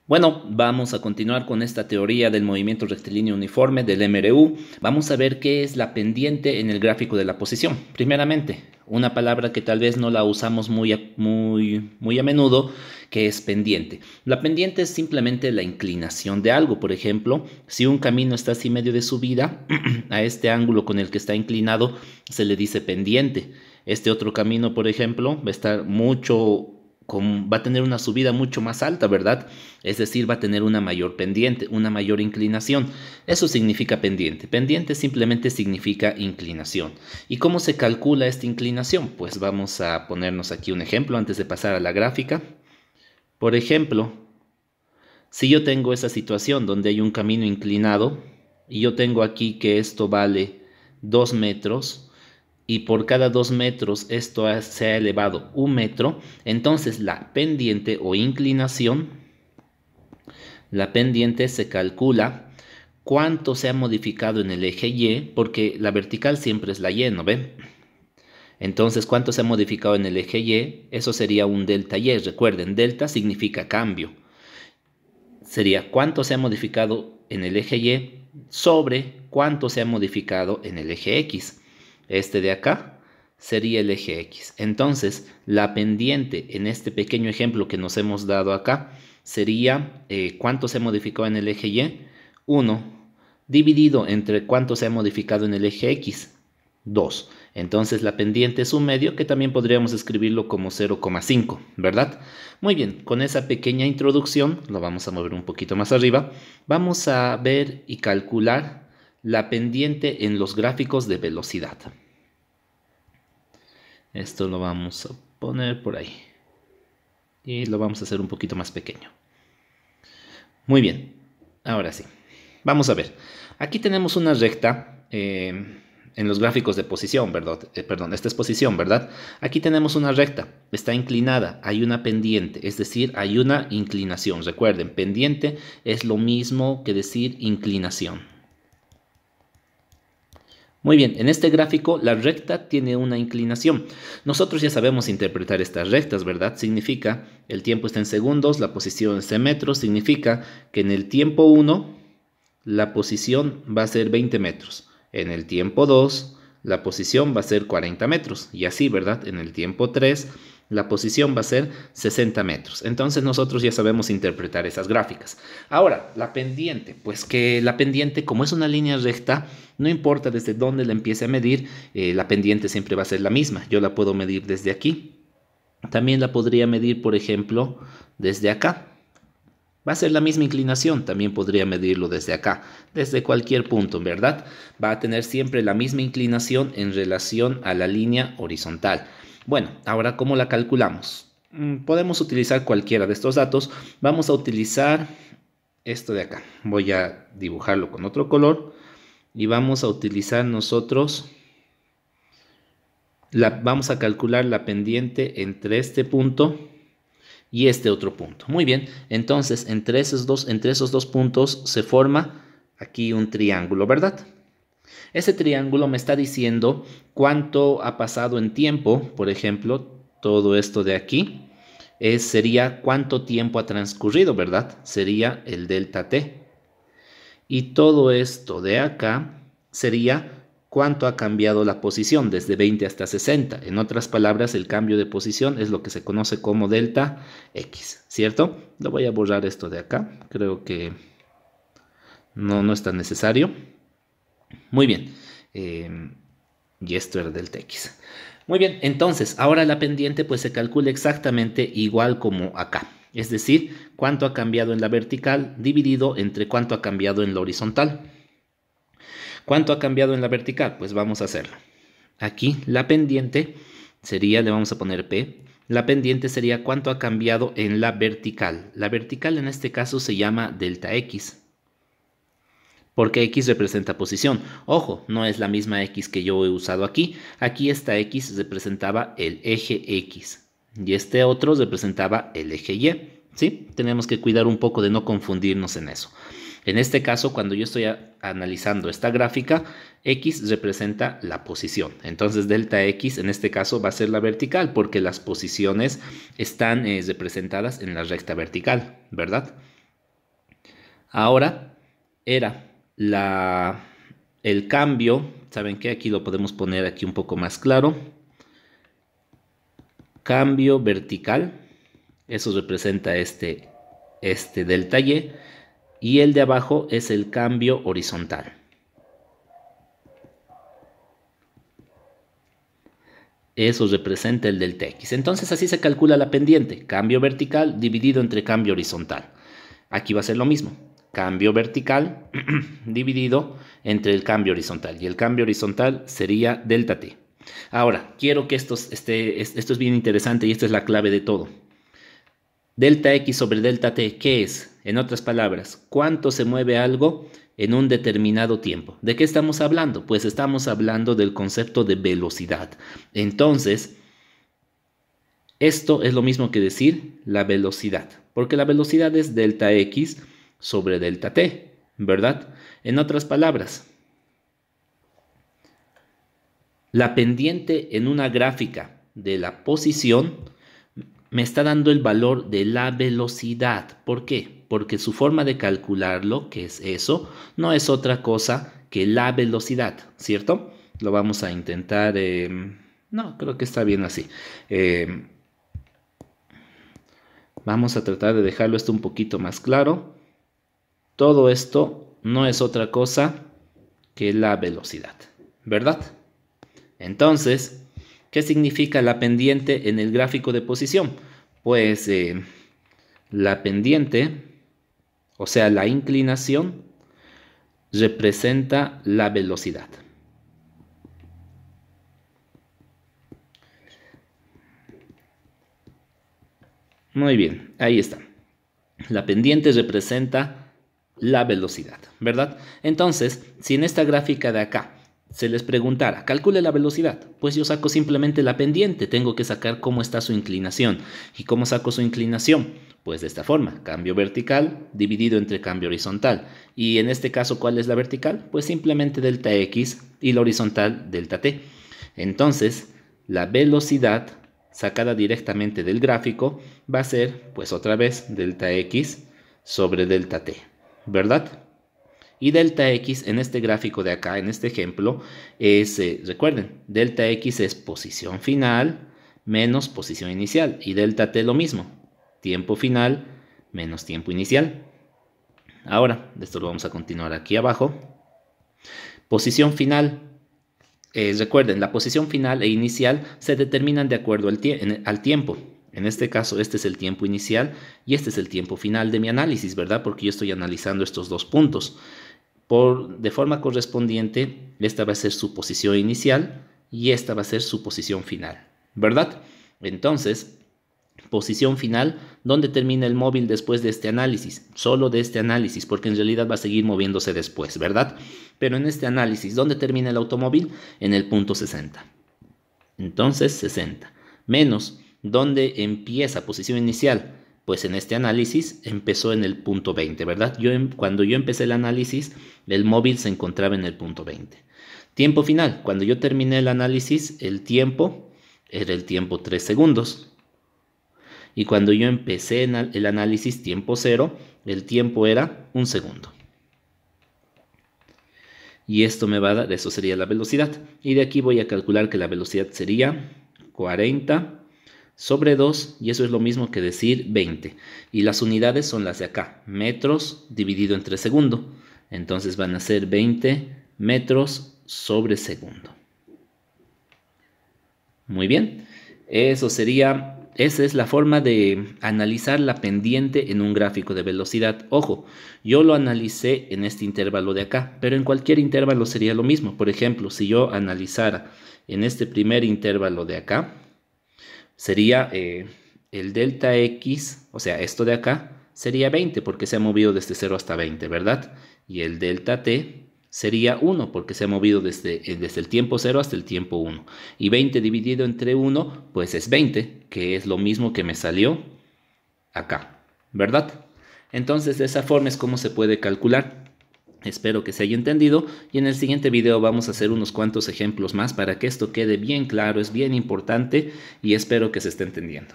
Bueno, vamos a continuar con esta teoría del movimiento rectilíneo uniforme del MRU. Vamos a ver qué es la pendiente en el gráfico de la posición. Primeramente, una palabra que tal vez no la usamos muy a menudo, que es pendiente. La pendiente es simplemente la inclinación de algo. Por ejemplo, si un camino está así medio de subida, a este ángulo con el que está inclinado se le dice pendiente. Este otro camino, por ejemplo, va a estar va a tener una subida mucho más alta, ¿verdad? Es decir, va a tener una mayor pendiente, una mayor inclinación. Eso significa pendiente. Pendiente simplemente significa inclinación. ¿Y cómo se calcula esta inclinación? Pues vamos a ponernos aquí un ejemplo antes de pasar a la gráfica. Por ejemplo, si yo tengo esa situación donde hay un camino inclinado y yo tengo aquí que esto vale 2 metros, y por cada 2 metros se ha elevado 1 metro, entonces la pendiente se calcula cuánto se ha modificado en el eje Y, porque la vertical siempre es la Y, ¿no ven? Entonces, ¿cuánto se ha modificado en el eje Y? Eso sería un delta Y. Recuerden, delta significa cambio. Sería cuánto se ha modificado en el eje Y sobre cuánto se ha modificado en el eje X. Este de acá sería el eje X. Entonces, la pendiente en este pequeño ejemplo que nos hemos dado acá sería cuánto se ha modificado en el eje Y, 1, dividido entre cuánto se ha modificado en el eje X, 2. Entonces la pendiente es un medio que también podríamos escribirlo como 0,5, ¿verdad? Muy bien, con esa pequeña introducción, lo vamos a mover un poquito más arriba, vamos a ver y calcular la pendiente en los gráficos de velocidad. Esto lo vamos a poner por ahí. Y lo vamos a hacer un poquito más pequeño. Muy bien, ahora sí. Vamos a ver. Aquí tenemos una recta en los gráficos de posición, ¿verdad? Perdón, esta es posición, ¿verdad? Aquí tenemos una recta, está inclinada, hay una pendiente, es decir, hay una inclinación. Recuerden, pendiente es lo mismo que decir inclinación. Muy bien, en este gráfico la recta tiene una inclinación. Nosotros ya sabemos interpretar estas rectas, ¿verdad? Significa, el tiempo está en segundos, la posición está en metros, significa que en el tiempo 1 la posición va a ser 20 metros. En el tiempo 2 la posición va a ser 40 metros. Y así, ¿verdad? En el tiempo 3 la posición va a ser 60 metros. Entonces nosotros ya sabemos interpretar esas gráficas. Ahora, la pendiente. Pues que la pendiente, como es una línea recta, no importa desde dónde la empiece a medir, la pendiente siempre va a ser la misma. Yo la puedo medir desde aquí. También la podría medir, por ejemplo, desde acá. Va a ser la misma inclinación, también podría medirlo desde acá, desde cualquier punto, ¿verdad? Va a tener siempre la misma inclinación en relación a la línea horizontal. Bueno, ahora, ¿cómo la calculamos? Podemos utilizar cualquiera de estos datos. Vamos a utilizar esto de acá. Voy a dibujarlo con otro color y vamos a utilizar nosotros, vamos a calcular la pendiente entre este punto y este otro punto. Muy bien, entonces entre esos dos puntos se forma aquí un triángulo, ¿verdad? Ese triángulo me está diciendo cuánto ha pasado en tiempo. Por ejemplo, todo esto de aquí sería cuánto tiempo ha transcurrido, ¿verdad? Sería el delta t. Y todo esto de acá sería cuánto ha cambiado la posición desde 20 hasta 60. En otras palabras, el cambio de posición es lo que se conoce como delta X, ¿cierto? Lo voy a borrar esto de acá. Creo que no es tan necesario. Muy bien. Y esto era delta X. Muy bien, entonces, ahora la pendiente pues se calcula exactamente igual como acá. Es decir, cuánto ha cambiado en la vertical dividido entre cuánto ha cambiado en la horizontal. ¿Cuánto ha cambiado en la vertical? Pues vamos a hacerlo. Aquí la pendiente sería, le vamos a poner P. La pendiente sería cuánto ha cambiado en la vertical. La vertical en este caso se llama delta X, porque X representa posición. Ojo, no es la misma X que yo he usado aquí. Aquí esta X representaba el eje X y este otro representaba el eje Y. ¿Sí? Tenemos que cuidar un poco de no confundirnos en eso. En este caso, cuando yo estoy analizando esta gráfica, X representa la posición. Entonces, delta X en este caso va a ser la vertical porque las posiciones están representadas en la recta vertical, ¿verdad? Ahora era el cambio, ¿saben qué? Aquí lo podemos poner aquí un poco más claro. Cambio vertical, eso representa este delta Y, y el de abajo es el cambio horizontal. Eso representa el delta X. Entonces así se calcula la pendiente, cambio vertical dividido entre cambio horizontal. Aquí va a ser lo mismo, cambio vertical dividido entre el cambio horizontal, y el cambio horizontal sería delta T. Ahora, quiero que esto es bien interesante y esta es la clave de todo. Delta X sobre delta T, ¿qué es? En otras palabras, ¿cuánto se mueve algo en un determinado tiempo? ¿De qué estamos hablando? Pues estamos hablando del concepto de velocidad. Entonces, esto es lo mismo que decir la velocidad, porque la velocidad es delta X sobre delta T, ¿verdad? En otras palabras, la pendiente en una gráfica de la posición me está dando el valor de la velocidad. ¿Por qué? Porque su forma de calcularlo, que es eso, no es otra cosa que la velocidad, ¿cierto? Lo vamos a intentar... no, creo que está bien así. Vamos a tratar de dejarlo esto un poquito más claro. Todo esto no es otra cosa que la velocidad, ¿verdad? Entonces, ¿qué significa la pendiente en el gráfico de posición? Pues la pendiente, o sea, la inclinación, representa la velocidad. Muy bien, ahí está. La pendiente representa la velocidad, ¿verdad? Entonces, si en esta gráfica de acá se les preguntara, calcule la velocidad, pues yo saco simplemente la pendiente, tengo que sacar cómo está su inclinación. ¿Y cómo saco su inclinación? Pues de esta forma, cambio vertical dividido entre cambio horizontal. Y en este caso, ¿cuál es la vertical? Pues simplemente delta X y la horizontal delta T. Entonces, la velocidad sacada directamente del gráfico va a ser, pues otra vez, delta X sobre delta T, ¿verdad? Y delta X en este gráfico de acá, en este ejemplo, es, recuerden, delta X es posición final menos posición inicial. Y delta T lo mismo, tiempo final menos tiempo inicial. Ahora, esto lo vamos a continuar aquí abajo. Posición final. Recuerden, la posición final e inicial se determinan de acuerdo al tiempo. En este caso, este es el tiempo inicial y este es el tiempo final de mi análisis, ¿verdad? Porque yo estoy analizando estos dos puntos. De forma correspondiente, esta va a ser su posición inicial y esta va a ser su posición final, ¿verdad? Entonces, posición final, ¿dónde termina el móvil después de este análisis? Solo de este análisis, porque en realidad va a seguir moviéndose después, ¿verdad? Pero en este análisis, ¿dónde termina el automóvil? En el punto 60. Entonces, 60. Menos, ¿dónde empieza posición inicial? Pues en este análisis empezó en el punto 20, ¿verdad? Cuando yo empecé el análisis, el móvil se encontraba en el punto 20. Tiempo final, cuando yo terminé el análisis, el tiempo era el tiempo 3 segundos. Y cuando yo empecé el análisis tiempo 0, el tiempo era 1 segundo. Y esto me va a dar, eso sería la velocidad. Y de aquí voy a calcular que la velocidad sería 40 sobre 2, y eso es lo mismo que decir 20. Y las unidades son las de acá, metros dividido entre segundo. Entonces van a ser 20 metros sobre segundo. Muy bien, esa es la forma de analizar la pendiente en un gráfico de velocidad. Ojo, yo lo analicé en este intervalo de acá, pero en cualquier intervalo sería lo mismo. Por ejemplo, si yo analizara en este primer intervalo de acá, sería el delta X, o sea, esto de acá, sería 20 porque se ha movido desde 0 hasta 20, ¿verdad? Y el delta T sería 1 porque se ha movido desde el tiempo 0 hasta el tiempo 1. Y 20 dividido entre 1, pues es 20, que es lo mismo que me salió acá, ¿verdad? Entonces, de esa forma es como se puede calcular. Espero que se haya entendido y en el siguiente video vamos a hacer unos cuantos ejemplos más para que esto quede bien claro, es bien importante y espero que se esté entendiendo.